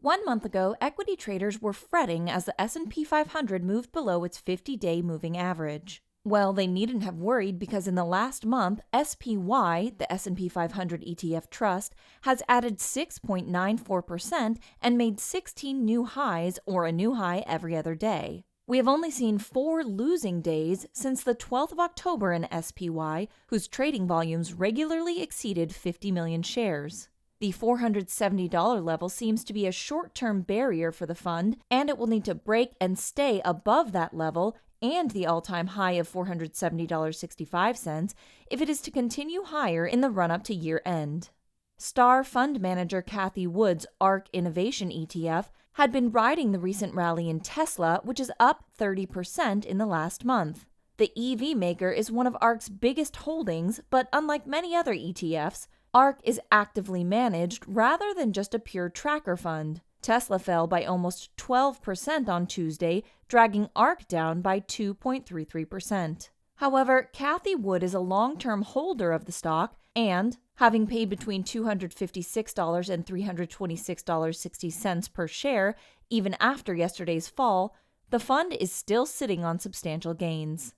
1 month ago, equity traders were fretting as the S&P 500 moved below its 50-day moving average. Well, they needn't have worried because in the last month, SPY, the S&P 500 ETF Trust, has added 6.94% and made 16 new highs, or a new high every other day. We have only seen 4 losing days since the 12th of October in SPY, whose trading volumes regularly exceeded 50 million shares. The $470 level seems to be a short-term barrier for the fund, and it will need to break and stay above that level and the all-time high of $470.65 if it is to continue higher in the run-up to year-end. Star fund manager Cathie Wood's ARK Innovation ETF had been riding the recent rally in Tesla, which is up 30% in the last month. The EV maker is one of ARK's biggest holdings, but unlike many other ETFs, ARK is actively managed rather than just a pure tracker fund. Tesla fell by almost 12% on Tuesday, dragging ARK down by 2.33%. However, Cathie Wood is a long-term holder of the stock and, having paid between $256 and $326.60 per share even after yesterday's fall, the fund is still sitting on substantial gains.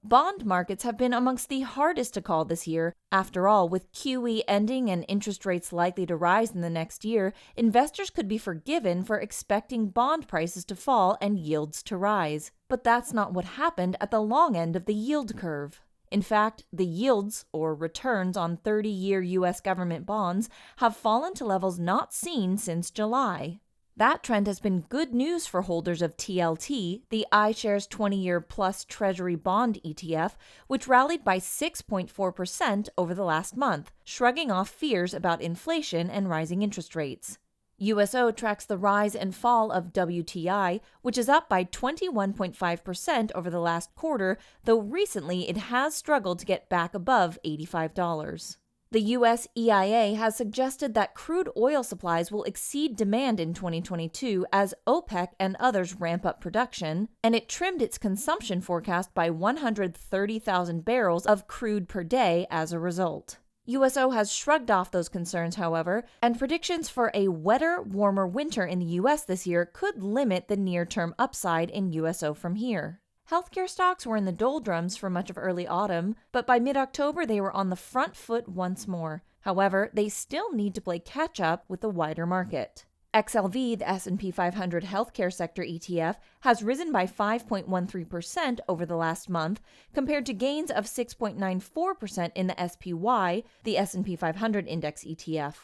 Bond markets have been amongst the hardest to call this year. After all, with QE ending and interest rates likely to rise in the next year, investors could be forgiven for expecting bond prices to fall and yields to rise. But that's not what happened at the long end of the yield curve. In fact, the yields, or returns on 30-year U.S. government bonds, have fallen to levels not seen since July. That trend has been good news for holders of TLT, the iShares 20-year plus Treasury bond ETF, which rallied by 6.4% over the last month, shrugging off fears about inflation and rising interest rates. USO tracks the rise and fall of WTI, which is up by 21.5% over the last quarter, though recently it has struggled to get back above $85. The U.S. EIA has suggested that crude oil supplies will exceed demand in 2022 as OPEC and others ramp up production, and it trimmed its consumption forecast by 130,000 barrels of crude per day as a result. USO has shrugged off those concerns, however, and predictions for a wetter, warmer winter in the U.S. this year could limit the near-term upside in USO from here. Healthcare stocks were in the doldrums for much of early autumn, but by mid-October they were on the front foot once more. However, they still need to play catch-up with the wider market. XLV, the S&P 500 healthcare sector ETF, has risen by 5.13% over the last month, compared to gains of 6.94% in the SPY, the S&P 500 index ETF.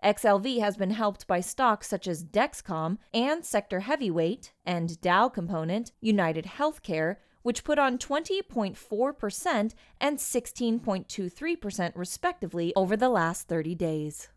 XLV has been helped by stocks such as Dexcom and sector heavyweight and Dow component United Healthcare, which put on 20.4% and 16.23% respectively over the last 30 days.